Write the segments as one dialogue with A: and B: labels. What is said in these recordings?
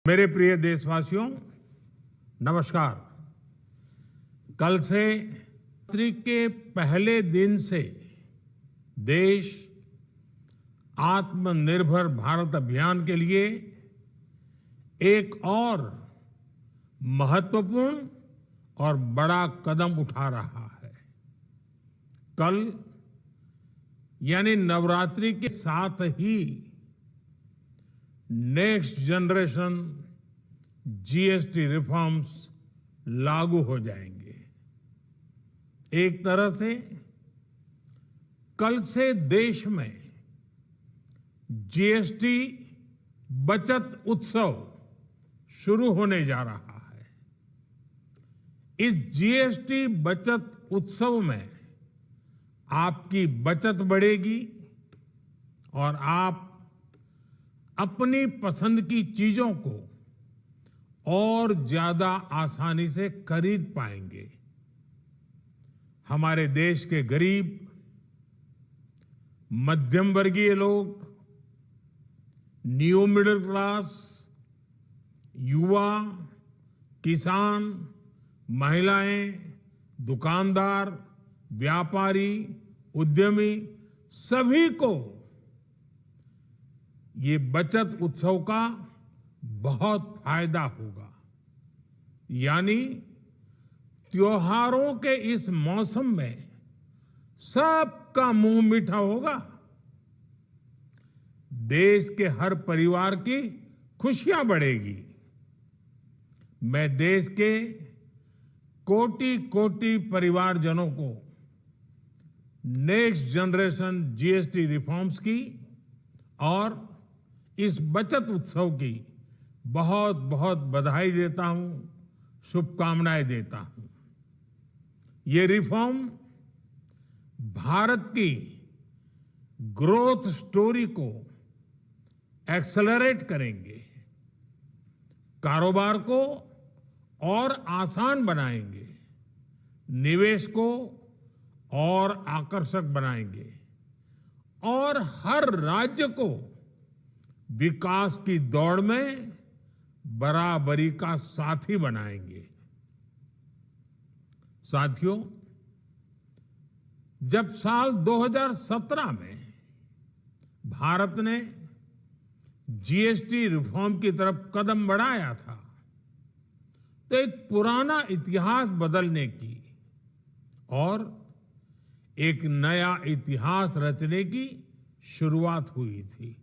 A: मेरे प्रिय देशवासियों, नमस्कार। कल से नवरात्रि के पहले दिन से देश आत्मनिर्भर भारत अभियान के लिए एक और महत्वपूर्ण और बड़ा कदम उठा रहा है। कल यानी नवरात्रि के साथ ही नेक्स्ट जनरेशन जीएसटी रिफॉर्म्स लागू हो जाएंगे। एक तरह से कल से देश में जीएसटी बचत उत्सव शुरू होने जा रहा है। इस जीएसटी बचत उत्सव में आपकी बचत बढ़ेगी और आप अपनी पसंद की चीजों को और ज्यादा आसानी से खरीद पाएंगे। हमारे देश के गरीब, मध्यम वर्गीय लोग, न्यू मिडिल क्लास, युवा, किसान, महिलाएं, दुकानदार, व्यापारी, उद्यमी, सभी को ये बचत उत्सव का बहुत फायदा होगा। यानी त्योहारों के इस मौसम में सबका मुंह मीठा होगा। देश के हर परिवार की खुशियां बढ़ेगी। मैं देश के कोटि कोटि परिवारजनों को नेक्स्ट जनरेशन जीएसटी रिफॉर्म्स की और इस बचत उत्सव की बहुत बहुत बधाई देता हूं, शुभकामनाएं देता हूं। ये रिफॉर्म भारत की ग्रोथ स्टोरी को एक्सेलरेट करेंगे, कारोबार को और आसान बनाएंगे, निवेश को और आकर्षक बनाएंगे और हर राज्य को विकास की दौड़ में बराबरी का साथी बनाएंगे। साथियों, जब साल 2017 में भारत ने जीएसटी रिफॉर्म की तरफ कदम बढ़ाया था, तो एक पुराना इतिहास बदलने की और एक नया इतिहास रचने की शुरुआत हुई थी।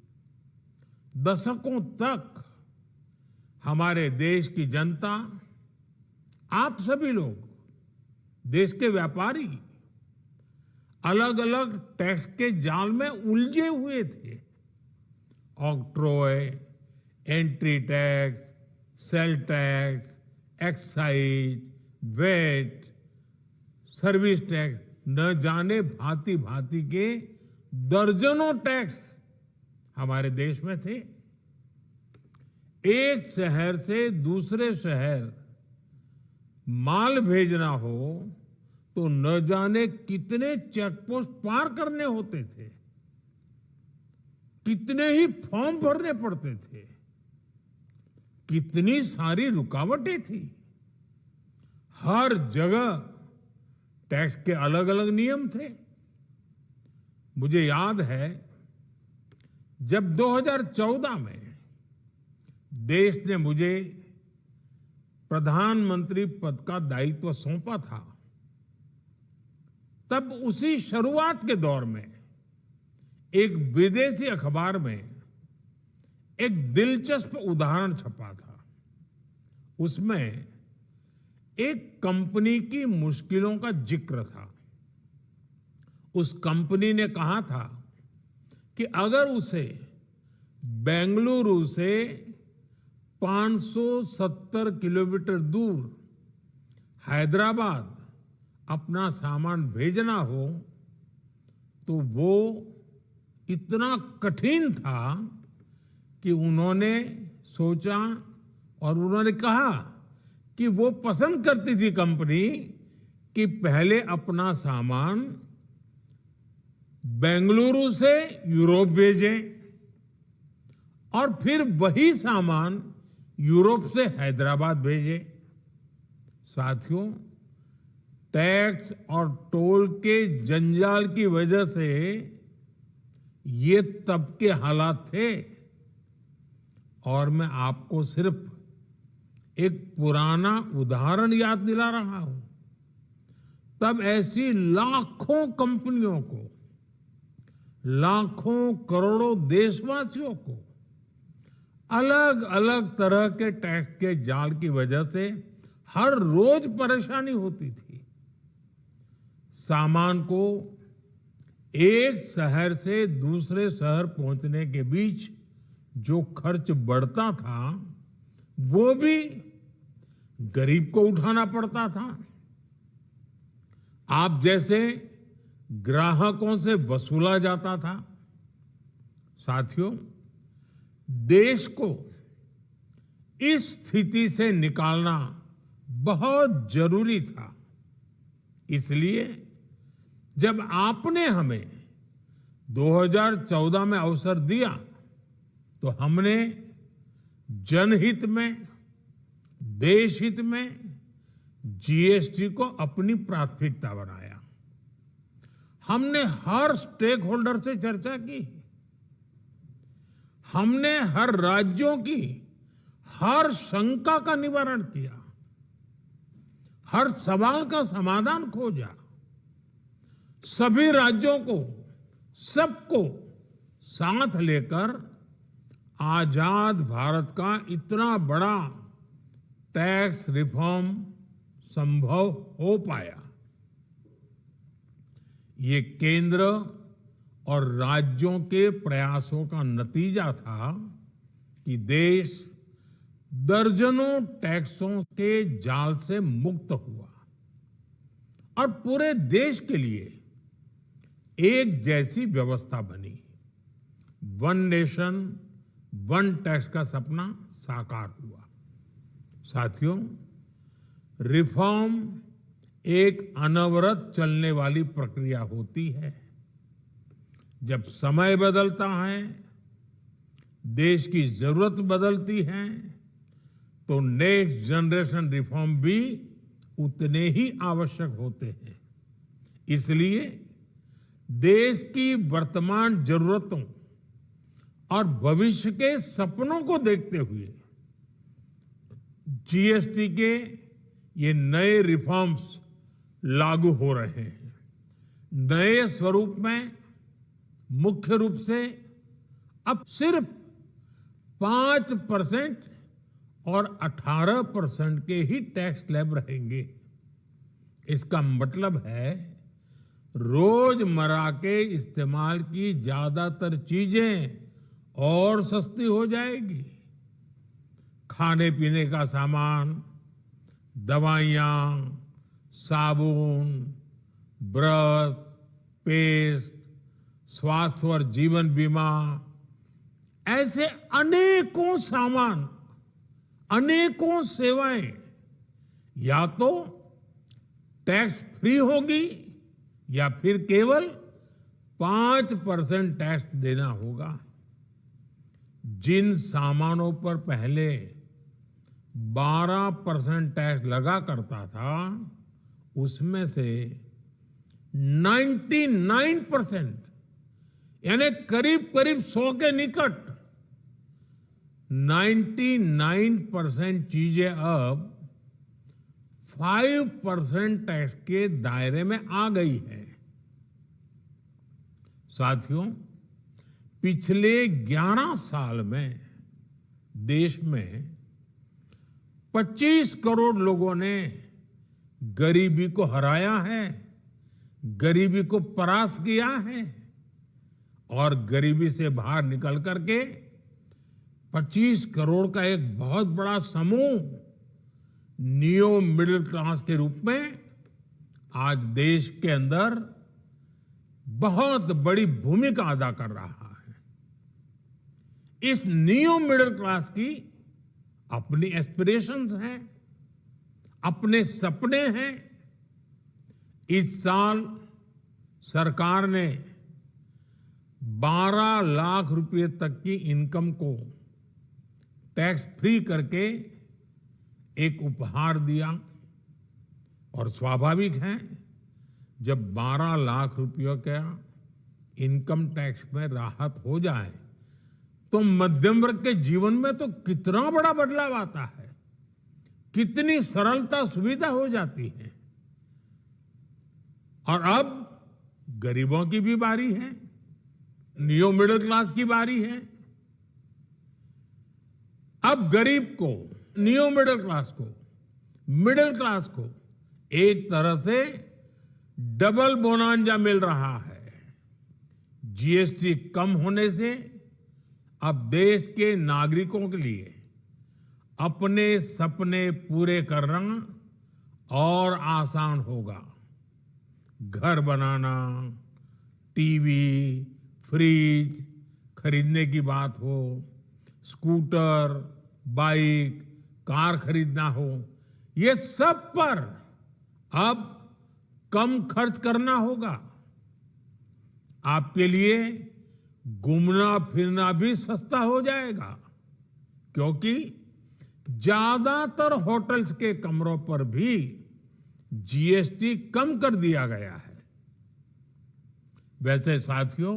A: दशकों तक हमारे देश की जनता, आप सभी लोग, देश के व्यापारी अलग अलग टैक्स के जाल में उलझे हुए थे। Octroi, entry tax, sale tax, excise, VAT, service tax, न जाने भांति भांति के दर्जनों टैक्स हमारे देश में थे। एक शहर से दूसरे शहर माल भेजना हो तो न जाने कितने चेकपोस्ट पार करने होते थे, कितने ही फॉर्म भरने पड़ते थे, कितनी सारी रुकावटें थी। हर जगह टैक्स के अलग अलग नियम थे। मुझे याद है जब 2014 में देश ने मुझे प्रधानमंत्री पद का दायित्व सौंपा था, तब उसी शुरुआत के दौर में एक विदेशी अखबार में एक दिलचस्प उदाहरण छपा था। उसमें एक कंपनी की मुश्किलों का जिक्र था। उस कंपनी ने कहा था कि अगर उसे बेंगलुरु से 570 किलोमीटर दूर हैदराबाद अपना सामान भेजना हो तो वो इतना कठिन था कि उन्होंने सोचा और उन्होंने कहा कि वो पसंद करती थी कंपनी कि पहले अपना सामान बेंगलुरु से यूरोप भेजें और फिर वही सामान यूरोप से हैदराबाद भेजे। साथियों, टैक्स और टोल के जंजाल की वजह से ये तब के हालात थे। और मैं आपको सिर्फ एक पुराना उदाहरण याद दिला रहा हूं। तब ऐसी लाखों कंपनियों को, लाखों करोड़ों देशवासियों को अलग अलग तरह के टैक्स के जाल की वजह से हर रोज परेशानी होती थी। सामान को एक शहर से दूसरे शहर पहुंचने के बीच जो खर्च बढ़ता था, वो भी गरीब को उठाना पड़ता था। आप जैसे ग्राहकों से वसूला जाता था। साथियों, देश को इस स्थिति से निकालना बहुत जरूरी था। इसलिए जब आपने हमें 2014 में अवसर दिया, तो हमने जनहित में, देशहित में जीएसटी को अपनी प्राथमिकता बनाया। हमने हर स्टेक होल्डर से चर्चा की। हमने हर राज्यों की हर शंका का निवारण किया, हर सवाल का समाधान खोजा। सभी राज्यों को, सबको साथ लेकर आजाद भारत का इतना बड़ा टैक्स रिफॉर्म संभव हो पाया। ये केंद्र और राज्यों के प्रयासों का नतीजा था कि देश दर्जनों टैक्सों के जाल से मुक्त हुआ और पूरे देश के लिए एक जैसी व्यवस्था बनी। वन नेशन वन टैक्स का सपना साकार हुआ। साथियों, रिफॉर्म एक अनवरत चलने वाली प्रक्रिया होती है। जब समय बदलता है, देश की जरूरत बदलती है, तो नेक्स्ट जनरेशन रिफॉर्म भी उतने ही आवश्यक होते हैं। इसलिए देश की वर्तमान जरूरतों और भविष्य के सपनों को देखते हुए जीएसटी के ये नए रिफॉर्म्स लागू हो रहे हैं। नए स्वरूप में मुख्य रूप से अब सिर्फ 5% और 18% के ही टैक्स स्लैब रहेंगे। इसका मतलब है रोजमर्रा के इस्तेमाल की ज्यादातर चीजें और सस्ती हो जाएगी। खाने पीने का सामान, दवाइयाँ, साबुन, ब्रश, पेस्ट, स्वास्थ्य और जीवन बीमा, ऐसे अनेकों सामान, अनेकों सेवाएं या तो टैक्स फ्री होगी या फिर केवल 5% टैक्स देना होगा। जिन सामानों पर पहले 12% टैक्स लगा करता था, उसमें से 99% यानी करीब करीब 100 के निकट 99% चीजें अब 5% टैक्स के दायरे में आ गई है। साथियों, पिछले 11 साल में देश में 25 करोड़ लोगों ने गरीबी को हराया है, गरीबी को परास्त किया है और गरीबी से बाहर निकल करके 25 करोड़ का एक बहुत बड़ा समूह नियो मिडिल क्लास के रूप में आज देश के अंदर बहुत बड़ी भूमिका अदा कर रहा है। इस नियो मिडिल क्लास की अपनी एस्पिरेशंस हैं, अपने सपने हैं। इस साल सरकार ने 12 लाख रुपए तक की इनकम को टैक्स फ्री करके एक उपहार दिया। और स्वाभाविक है, जब 12 लाख रुपयों का इनकम टैक्स में राहत हो जाए तो मध्यम वर्ग के जीवन में तो कितना बड़ा बदलाव आता है, कितनी सरलता सुविधा हो जाती है। और अब गरीबों की भी बारी है, नियो मिडिल क्लास की बारी है। अब गरीब को, नियो मिडिल क्लास को एक तरह से डबल बोनांजा मिल रहा है। जीएसटी कम होने से अब देश के नागरिकों के लिए अपने सपने पूरे करना और आसान होगा। घर बनाना, टीवी, फ्रिज खरीदने की बात हो, स्कूटर, बाइक, कार खरीदना हो, ये सब पर अब कम खर्च करना होगा। आपके लिए घूमना फिरना भी सस्ता हो जाएगा, क्योंकि ज्यादातर होटल्स के कमरों पर भी जीएसटी कम कर दिया गया है। वैसे साथियों,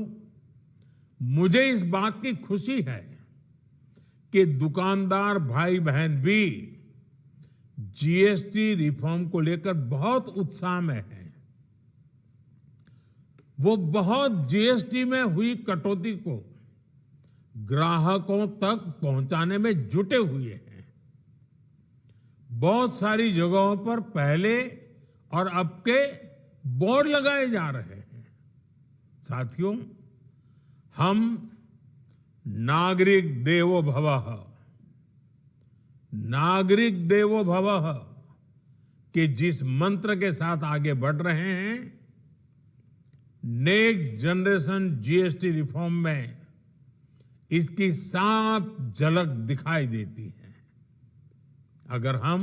A: मुझे इस बात की खुशी है कि दुकानदार भाई बहन भी जीएसटी रिफॉर्म को लेकर बहुत उत्साह में हैं। वो बहुत जीएसटी में हुई कटौती को ग्राहकों तक पहुंचाने में जुटे हुए हैं। बहुत सारी जगहों पर पहले और अब के बोर्ड लगाए जा रहे हैं। साथियों, हम नागरिक देवो भवः के जिस मंत्र के साथ आगे बढ़ रहे हैं, नेक्स्ट जनरेशन जीएसटी रिफॉर्म में इसकी साफ झलक दिखाई देती है। अगर हम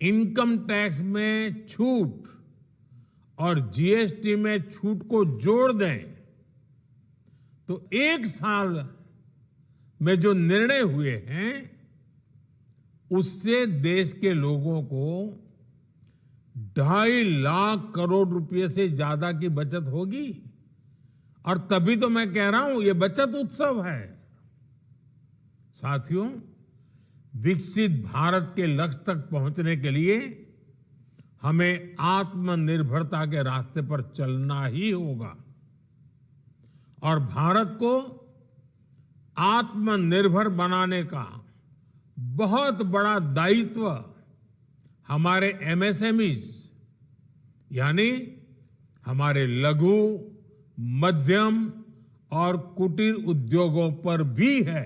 A: इनकम टैक्स में छूट और जीएसटी में छूट को जोड़ दें तो एक साल में जो निर्णय हुए हैं उससे देश के लोगों को 2.5 लाख करोड़ रुपए से ज्यादा की बचत होगी। और तभी तो मैं कह रहा हूं, ये बचत उत्सव है। साथियों, विकसित भारत के लक्ष्य तक पहुंचने के लिए हमें आत्मनिर्भरता के रास्ते पर चलना ही होगा। और भारत को आत्मनिर्भर बनाने का बहुत बड़ा दायित्व हमारे एमएसएमईज यानी हमारे लघु, मध्यम और कुटीर उद्योगों पर भी है,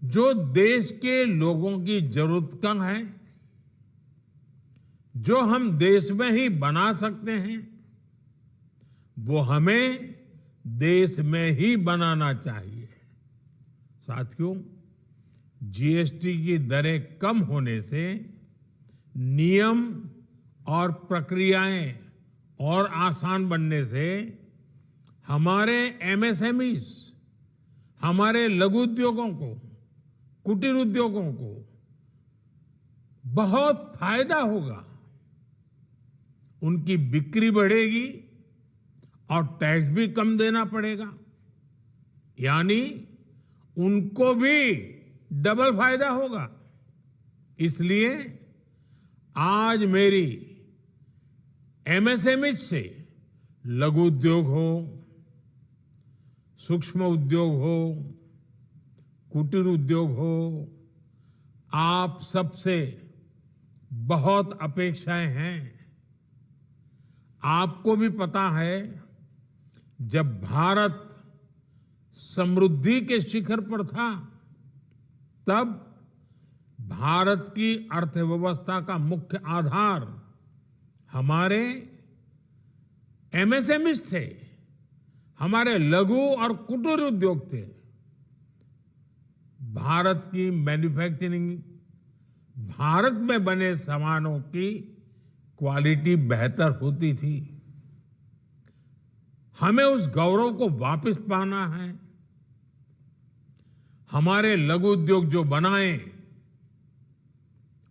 A: जो देश के लोगों की जरूरत का है, जो हम देश में ही बना सकते हैं, वो हमें देश में ही बनाना चाहिए। साथियों, जीएसटी की दरें कम होने से नियम और प्रक्रियाएं और आसान बनने से हमारे एमएसएमईज, हमारे लघु उद्योगों को, कुटीर उद्योगों को बहुत फायदा होगा। उनकी बिक्री बढ़ेगी और टैक्स भी कम देना पड़ेगा, यानी उनको भी डबल फायदा होगा। इसलिए आज मेरी एमएसएमई से लघु उद्योग हो, सूक्ष्म उद्योग हो, कुटीर उद्योग हो, आप सबसे बहुत अपेक्षाएं हैं। आपको भी पता है, जब भारत समृद्धि के शिखर पर था, तब भारत की अर्थव्यवस्था का मुख्य आधार हमारे एमएसएमईज थे, हमारे लघु और कुटीर उद्योग थे। भारत की मैन्युफैक्चरिंग, भारत में बने सामानों की क्वालिटी बेहतर होती थी। हमें उस गौरव को वापस पाना है। हमारे लघु उद्योग जो बनाए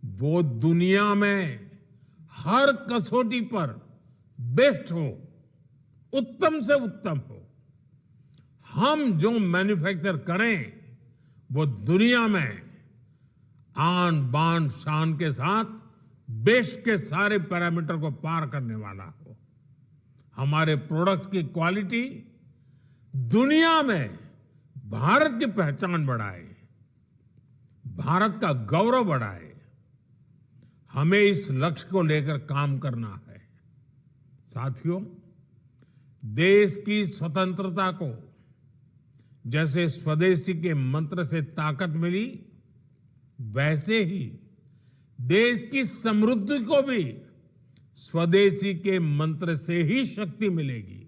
A: वो दुनिया में हर कसौटी पर बेस्ट हो, उत्तम से उत्तम हो। हम जो मैन्युफैक्चर करें वो दुनिया में आन बान शान के साथ बेस्ट के सारे पैरामीटर को पार करने वाला हो। हमारे प्रोडक्ट्स की क्वालिटी दुनिया में भारत की पहचान बढ़ाए, भारत का गौरव बढ़ाए। हमें इस लक्ष्य को लेकर काम करना है। साथियों, देश की स्वतंत्रता को जैसे स्वदेशी के मंत्र से ताकत मिली, वैसे ही देश की समृद्धि को भी स्वदेशी के मंत्र से ही शक्ति मिलेगी।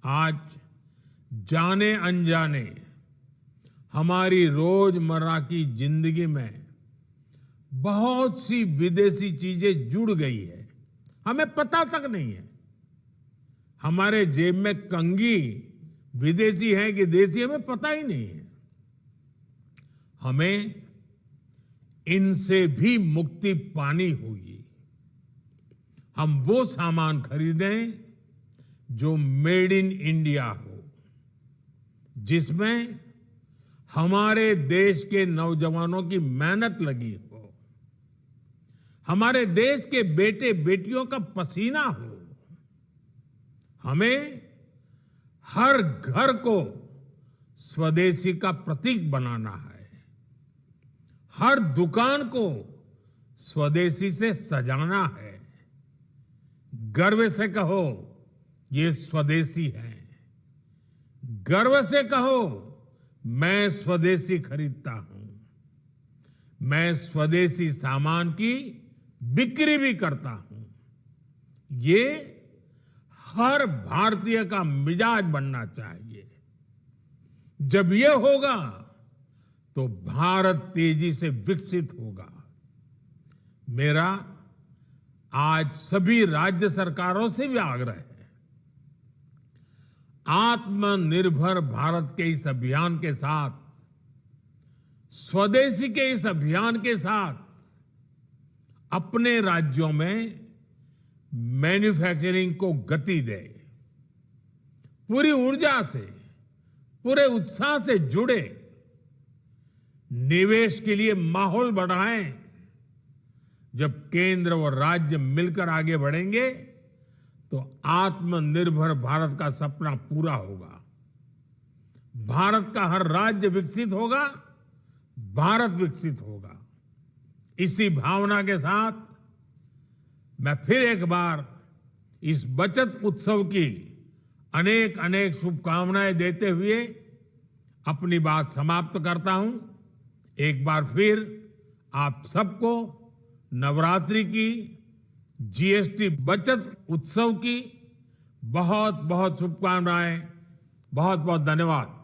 A: आज जाने अनजाने हमारी रोजमर्रा की जिंदगी में बहुत सी विदेशी चीजें जुड़ गई है, हमें पता तक नहीं है। हमारे जेब में कंघी विदेशी है कि देसी, हमें पता ही नहीं है। हमें इनसे भी मुक्ति पानी होगी। हम वो सामान खरीदें जो मेड इन इंडिया हो, जिसमें हमारे देश के नौजवानों की मेहनत लगी हो, हमारे देश के बेटे बेटियों का पसीना हो। हमें हर घर को स्वदेशी का प्रतीक बनाना है, हर दुकान को स्वदेशी से सजाना है। गर्व से कहो ये स्वदेशी है, गर्व से कहो मैं स्वदेशी खरीदता हूं, मैं स्वदेशी सामान की बिक्री भी करता हूं। ये हर भारतीय का मिजाज बनना चाहिए। जब ये होगा तो भारत तेजी से विकसित होगा। मेरा आज सभी राज्य सरकारों से भी आग्रह है, आत्मनिर्भर भारत के इस अभियान के साथ, स्वदेशी के इस अभियान के साथ अपने राज्यों में मैन्युफैक्चरिंग को गति दे, पूरी ऊर्जा से, पूरे उत्साह से जुड़े, निवेश के लिए माहौल बढ़ाएं। जब केंद्र और राज्य मिलकर आगे बढ़ेंगे तो आत्मनिर्भर भारत का सपना पूरा होगा। भारत का हर राज्य विकसित होगा, भारत विकसित होगा। इसी भावना के साथ मैं फिर एक बार इस बचत उत्सव की अनेक अनेक शुभकामनाएं देते हुए अपनी बात समाप्त करता हूं। एक बार फिर आप सबको नवरात्रि की, जीएसटी बचत उत्सव की बहुत बहुत शुभकामनाएं। बहुत बहुत धन्यवाद।